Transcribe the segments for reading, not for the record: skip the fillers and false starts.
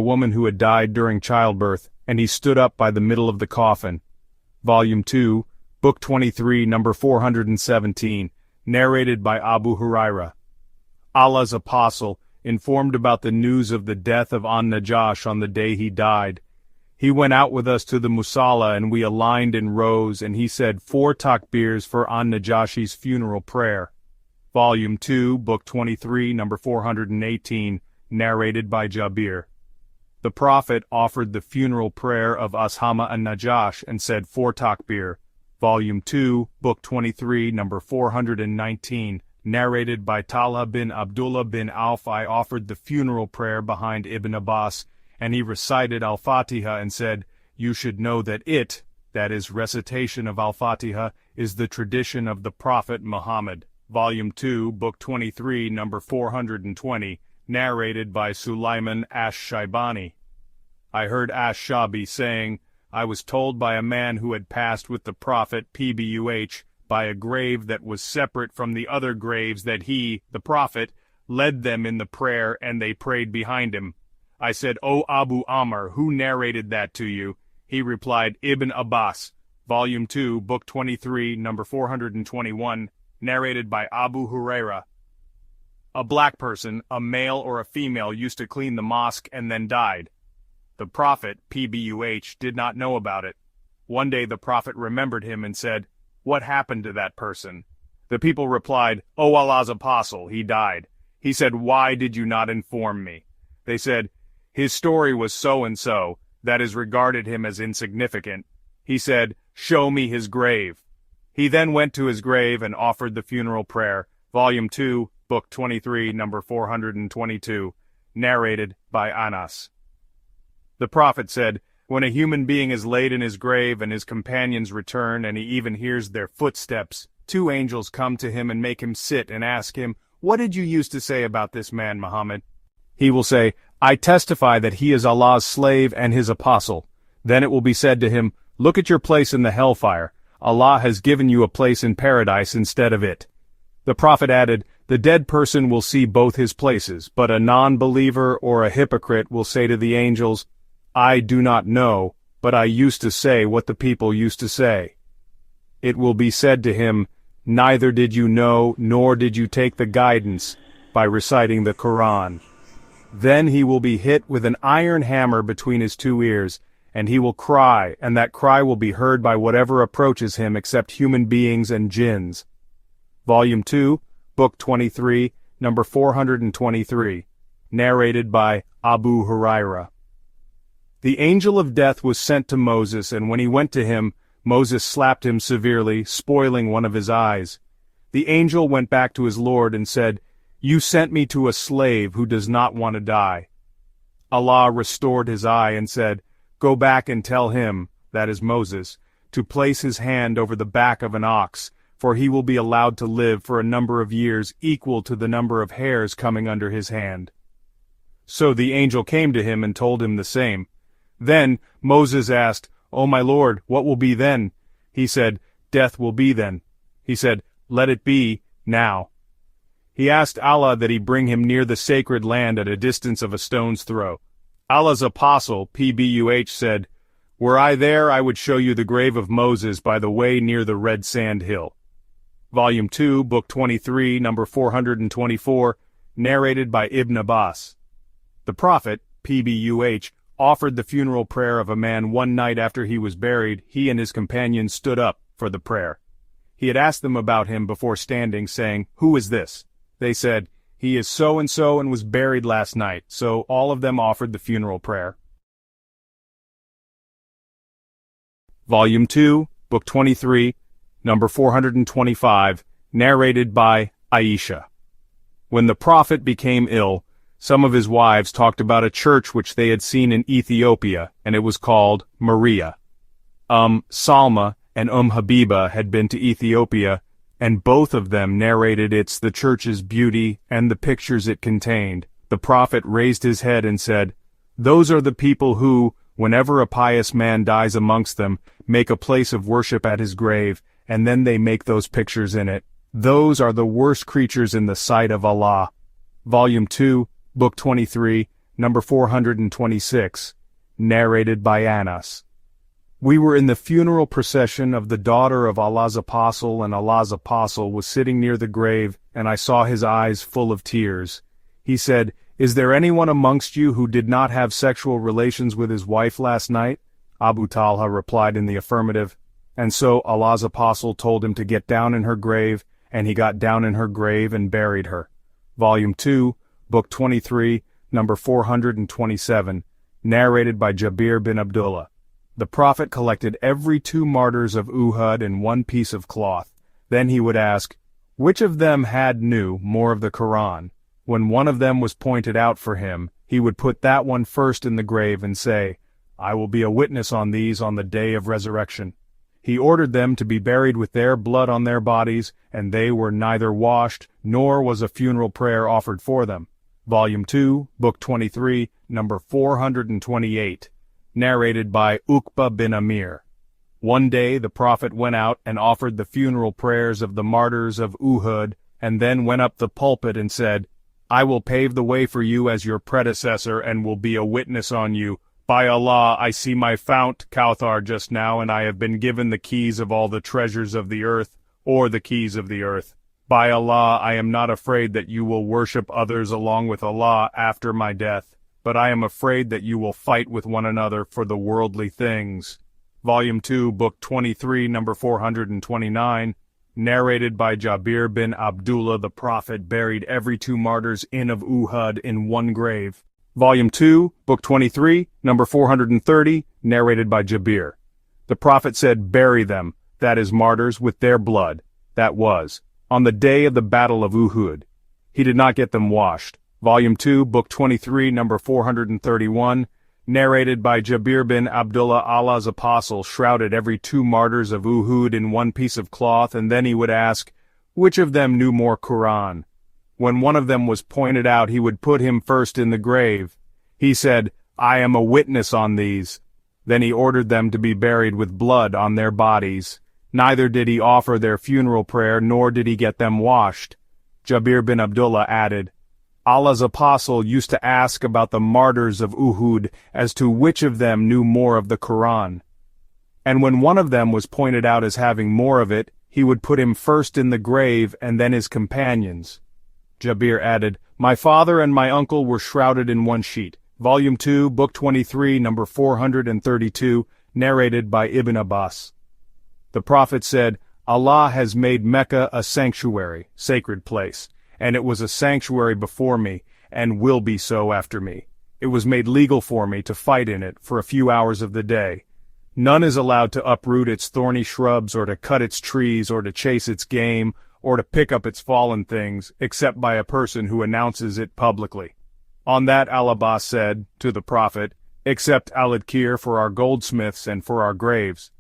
a woman who had died during childbirth, and he stood up by the middle of the coffin. Volume 2, Book 23, number 417, narrated by Abu Huraira. Allah's apostle, informed about the news of the death of An-Najash on the day he died. He went out with us to the Musalla and we aligned in rows, and he said 4 takbirs for An-Najashi's funeral prayer. Volume 2, Book 23, number 418, narrated by Jabir. The Prophet offered the funeral prayer of Ashama an-Najash and said 4 takbir. Volume 2, Book 23, number 419, narrated by Talha bin Abdullah bin Auf. I offered the funeral prayer behind Ibn Abbas, and he recited Al-Fatiha and said, "You should know that it," that is, recitation of Al-Fatiha, "is the tradition of the Prophet Muhammad." Volume 2, Book 23, number 420, narrated by Sulaiman Ash-Shaybani. I heard Ash-Shabi saying, "I was told by a man who had passed with the Prophet Pbuh by a grave that was separate from the other graves that he, the Prophet, led them in the prayer and they prayed behind him. I said, 'O Abu Amr, who narrated that to you?' He replied, 'Ibn Abbas.'" Volume 2, Book 23, number 421, narrated by Abu Huraira. A black person, a male or a female, used to clean the mosque and then died. The Prophet, Pbuh, did not know about it. One day the Prophet remembered him and said, "What happened to that person?" The people replied, "O Allah's apostle, he died." He said, "Why did you not inform me?" They said, "His story was so and so, that is regarded him as insignificant." He said, "Show me his grave." He then went to his grave and offered the funeral prayer. Volume 2, Book 23, number 422, narrated by Anas. The Prophet said, "When a human being is laid in his grave and his companions return and he even hears their footsteps, 2 angels come to him and make him sit and ask him, 'What did you used to say about this man Muhammad?' He will say, 'I testify that he is Allah's slave and his apostle.' Then it will be said to him, 'Look at your place in the hellfire. Allah has given you a place in paradise instead of it.'" The Prophet added, "The dead person will see both his places, but a non-believer or a hypocrite will say to the angels, 'I do not know, but I used to say what the people used to say.' It will be said to him, 'Neither did you know, nor did you take the guidance by reciting the Quran.' Then he will be hit with an iron hammer between his 2 ears, and he will cry, and that cry will be heard by whatever approaches him except human beings and jinns. Volume 2, Book 23, number 423, narrated by Abu Huraira. The angel of death was sent to Moses, and when he went to him, Moses slapped him severely, spoiling one of his eyes. The angel went back to his Lord and said, "You sent me to a slave who does not want to die." Allah restored his eye and said, "Go back and tell him," that is Moses, "to place his hand over the back of an ox, for he will be allowed to live for a number of years equal to the number of hairs coming under his hand." So the angel came to him and told him the same. Then Moses asked, "O my Lord, what will be then?" He said, "Death will be then." He said, "Let it be, now." He asked Allah that he bring him near the sacred land at a distance of a stone's throw. Allah's apostle, Pbuh, said, "Were I there, I would show you the grave of Moses by the way near the red sand hill." Volume 2, Book 23, number 424, narrated by Ibn Abbas. The Prophet, Pbuh, offered the funeral prayer of a man one night after he was buried. He and his companions stood up for the prayer. He had asked them about him before standing, saying, "Who is this?" They said, "He is so-and-so and was buried last night." So all of them offered the funeral prayer. Volume 2, Book 23, number 425, narrated by Aisha. When the Prophet became ill, some of his wives talked about a church which they had seen in Ethiopia, and it was called Maria. Salma and Habiba had been to Ethiopia, and both of them narrated the church's beauty and the pictures it contained. The Prophet raised his head and said, "Those are the people who, whenever a pious man dies amongst them, make a place of worship at his grave, and then they make those pictures in it. Those are the worst creatures in the sight of Allah." Volume 2, Book 23, number 426, narrated by Anas. We were in the funeral procession of the daughter of Allah's apostle, and Allah's apostle was sitting near the grave, and I saw his eyes full of tears. He said, "Is there anyone amongst you who did not have sexual relations with his wife last night?" Abu Talha replied in the affirmative. And so Allah's apostle told him to get down in her grave, and he got down in her grave and buried her. Volume 2, Book 23, number 427, narrated by Jabir bin Abdullah. The Prophet collected every 2 martyrs of Uhud in one piece of cloth. Then he would ask, which of them knew more of the Quran? When one of them was pointed out for him, he would put that one first in the grave and say, "I will be a witness on these on the day of resurrection." He ordered them to be buried with their blood on their bodies, and they were neither washed, nor was a funeral prayer offered for them. Volume 2, Book 23, number 428. Narrated by Uqba bin Amir. One day the Prophet went out and offered the funeral prayers of the martyrs of Uhud, and then went up the pulpit and said, "I will pave the way for you as your predecessor and will be a witness on you. By Allah, I see my fount, Kauthar, just now, and I have been given the keys of all the treasures of the earth, or the keys of the earth. By Allah, I am not afraid that you will worship others along with Allah after my death, but I am afraid that you will fight with one another for the worldly things." Volume 2, Book 23, number 429, narrated by Jabir bin Abdullah. The Prophet buried every 2 martyrs of Uhud in one grave. Volume 2, Book 23, number 430, narrated by Jabir. The Prophet said, "Bury them," that is martyrs, with their blood, that was, on the day of the battle of Uhud. He did not get them washed. Volume 2, Book 23, number 431, narrated by Jabir bin Abdullah. Allah's apostle shrouded every 2 martyrs of Uhud in one piece of cloth, and then he would ask, which of them knew more Quran? When one of them was pointed out, he would put him first in the grave. He said, "I am a witness on these." Then he ordered them to be buried with blood on their bodies. Neither did he offer their funeral prayer, nor did he get them washed. Jabir bin Abdullah added, Allah's apostle used to ask about the martyrs of Uhud as to which of them knew more of the Quran. And when one of them was pointed out as having more of it, he would put him first in the grave and then his companions. Jabir added, "My father and my uncle were shrouded in one sheet." Volume 2, Book 23, number 432, narrated by Ibn Abbas. The Prophet said, "Allah has made Mecca a sanctuary, sacred place, and it was a sanctuary before me, and will be so after me. It was made legal for me to fight in it for a few hours of the day. None is allowed to uproot its thorny shrubs, or to cut its trees, or to chase its game, or to pick up its fallen things, except by a person who announces it publicly." On that Al-Abbas said, to the Prophet, "Except Al-Adkir for our goldsmiths and for our graves."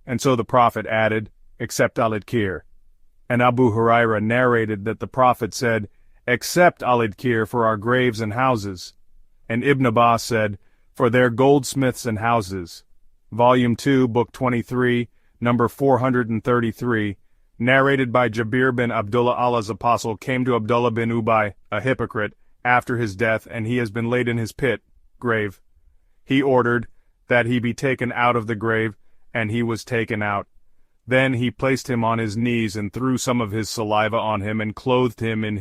And so the Prophet added, "Except Al-Adkir." And Abu Hurairah narrated that the Prophet said, "Except Al-Adkir for our graves and houses." And Ibn Abbas said, "For their goldsmiths and houses." Volume 2, Book 23, number 433, narrated by Jabir bin Abdullah. Allah's apostle came to Abdullah bin Ubay, a hypocrite, after his death, and he has been laid in his pit, grave. He ordered that he be taken out of the grave, and he was taken out. Then he placed him on his knees and threw some of his saliva on him and clothed him in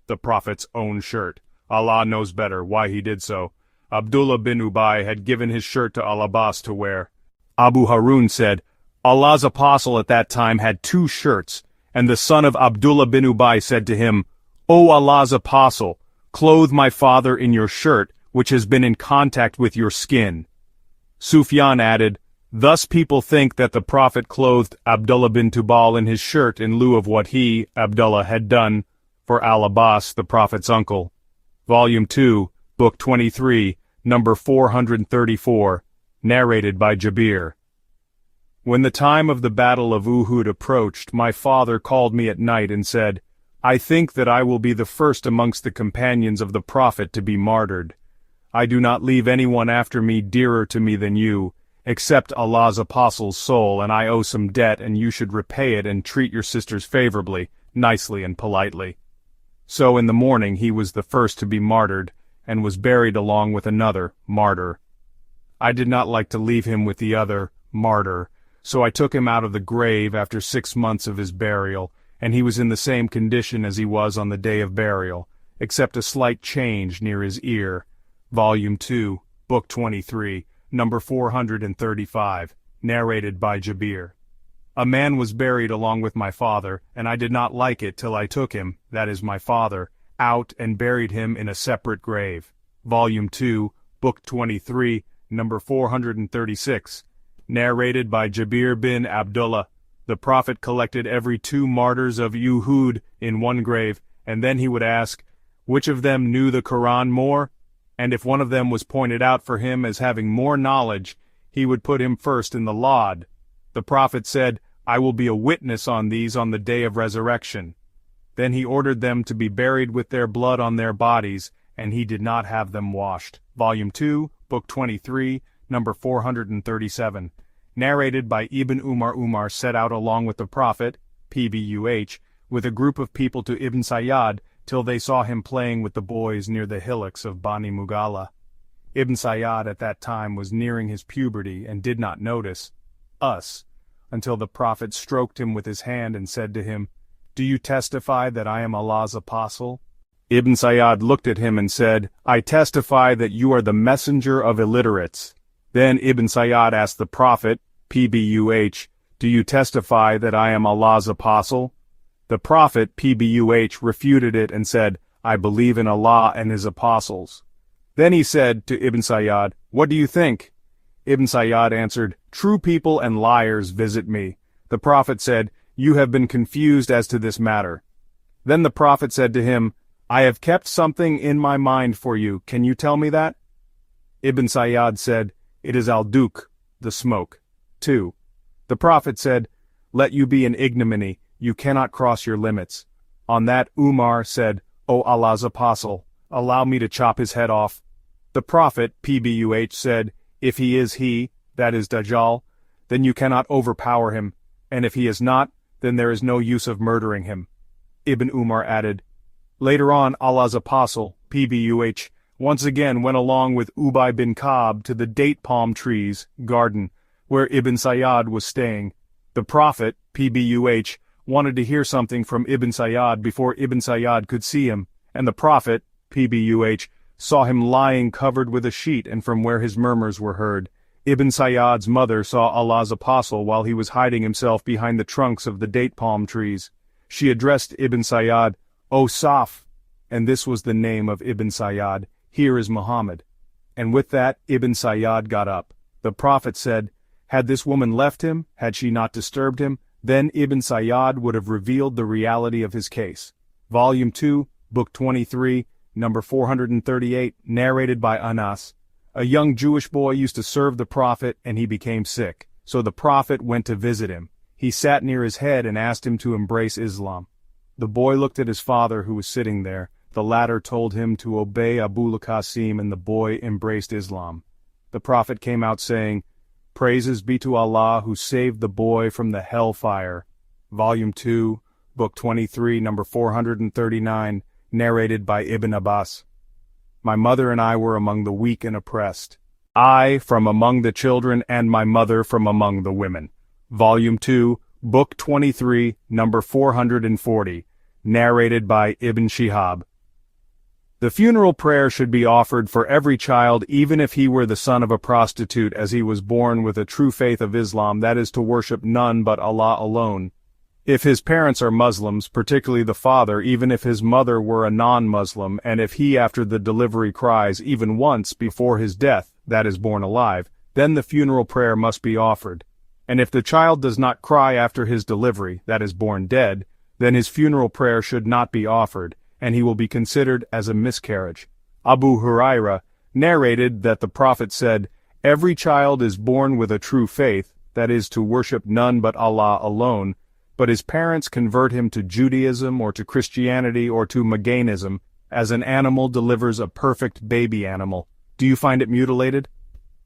the Prophet's own shirt. Allah knows better why he did so. Abdullah bin Ubay had given his shirt to Al-Abbas to wear. Abu Harun said, Allah's apostle at that time had 2 shirts, and the son of Abdullah bin Ubay said to him, "O Allah's apostle, clothe my father in your shirt, which has been in contact with your skin." Sufyan added, "Thus people think that the Prophet clothed Abdullah bin Tubal in his shirt in lieu of what he, Abdullah, had done for Al-Abbas, the Prophet's uncle." Volume 2, Book 23, number 434, narrated by Jabir. When the time of the battle of Uhud approached, my father called me at night and said, "I think that I will be the first amongst the companions of the Prophet to be martyred. I do not leave anyone after me dearer to me than you, except Allah's apostle's soul, and I owe some debt, and you should repay it and treat your sisters favorably, nicely and politely." So in the morning he was the first to be martyred, and was buried along with another martyr. I did not like to leave him with the other martyr, so I took him out of the grave after 6 months of his burial, and he was in the same condition as he was on the day of burial, except a slight change near his ear. Volume 2, Book 23, number 435, narrated by Jabir. A man was buried along with my father, and I did not like it till I took him, that is my father, out and buried him in a separate grave. Volume 2, Book 23, number 436, narrated by Jabir bin Abdullah. The Prophet collected every 2 martyrs of Uhud in one grave, and then he would ask, which of them knew the Quran more? And if one of them was pointed out for him as having more knowledge, he would put him first in the laud. The Prophet said, I will be a witness on these on the day of resurrection. Then he ordered them to be buried with their blood on their bodies, and he did not have them washed. Volume 2, Book 23, number 437. Narrated by Ibn Umar set out along with the Prophet, Pbuh, with a group of people to Ibn Sayyad, till they saw him playing with the boys near the hillocks of Bani Mughala. Ibn Sayyad at that time was nearing his puberty and did not notice us, until the Prophet stroked him with his hand and said to him, Do you testify that I am Allah's apostle? Ibn Sayyad looked at him and said, I testify that you are the messenger of illiterates. Then Ibn Sayyad asked the Prophet, Pbuh, Do you testify that I am Allah's apostle? The Prophet, Pbuh, refuted it and said, I believe in Allah and His apostles. Then he said to Ibn Sayyad, What do you think? Ibn Sayyad answered, True people and liars visit me. The Prophet said, You have been confused as to this matter. Then the Prophet said to him, I have kept something in my mind for you. Can you tell me that? Ibn Sayyad said, It is al-Duq, the smoke. 2. The Prophet said, Let you be in ignominy, you cannot cross your limits. On that Umar said, O Allah's apostle, allow me to chop his head off. The Prophet, Pbuh, said, If he is he, that is Dajjal, then you cannot overpower him, and if he is not, then there is no use of murdering him. Ibn Umar added, Later on Allah's apostle, Pbuh, once again went along with Ubay bin Ka'b to the date palm trees, garden, where Ibn Sayyad was staying. The Prophet, Pbuh, wanted to hear something from Ibn Sayyad before Ibn Sayyad could see him, and the Prophet, Pbuh, saw him lying covered with a sheet, and from where his murmurs were heard. Ibn Sayyad's mother saw Allah's apostle while he was hiding himself behind the trunks of the date palm trees. She addressed Ibn Sayyad, O Saf, and this was the name of Ibn Sayyad, Here is Muhammad. And with that Ibn Sayyad got up. The Prophet said, Had this woman left him, had she not disturbed him, then Ibn Sayyad would have revealed the reality of his case. Volume 2, Book 23, number 438, narrated by Anas. A young Jewish boy used to serve the Prophet, and he became sick. So the Prophet went to visit him. He sat near his head and asked him to embrace Islam. The boy looked at his father, who was sitting there. The latter told him to obey Abu al-Qasim, and the boy embraced Islam. The Prophet came out saying, Praises be to Allah who saved the boy from the hellfire. Volume 2, Book 23, number 439, narrated by Ibn Abbas. My mother and I were among the weak and oppressed. I from among the children, and my mother from among the women. Volume 2, Book 23, number 440, narrated by Ibn Shihab. The funeral prayer should be offered for every child, even if he were the son of a prostitute, as he was born with a true faith of Islam, that is to worship none but Allah alone. If his parents are Muslims, particularly the father, even if his mother were a non-Muslim, and if he after the delivery cries even once before his death, that is born alive, then the funeral prayer must be offered. And if the child does not cry after his delivery, that is born dead, then his funeral prayer should not be offered, and he will be considered as a miscarriage. Abu Huraira narrated that the Prophet said, Every child is born with a true faith, that is to worship none but Allah alone, but his parents convert him to Judaism or to Christianity or to Maganism, as an animal delivers a perfect baby animal. Do you find it mutilated?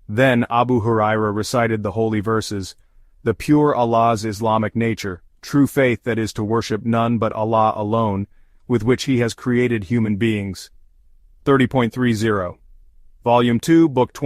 Then Abu Huraira recited the holy verses, The pure Allah's Islamic nature, true faith that is to worship none but Allah alone, with which He has created human beings. 30.30. Volume 2, Book 20.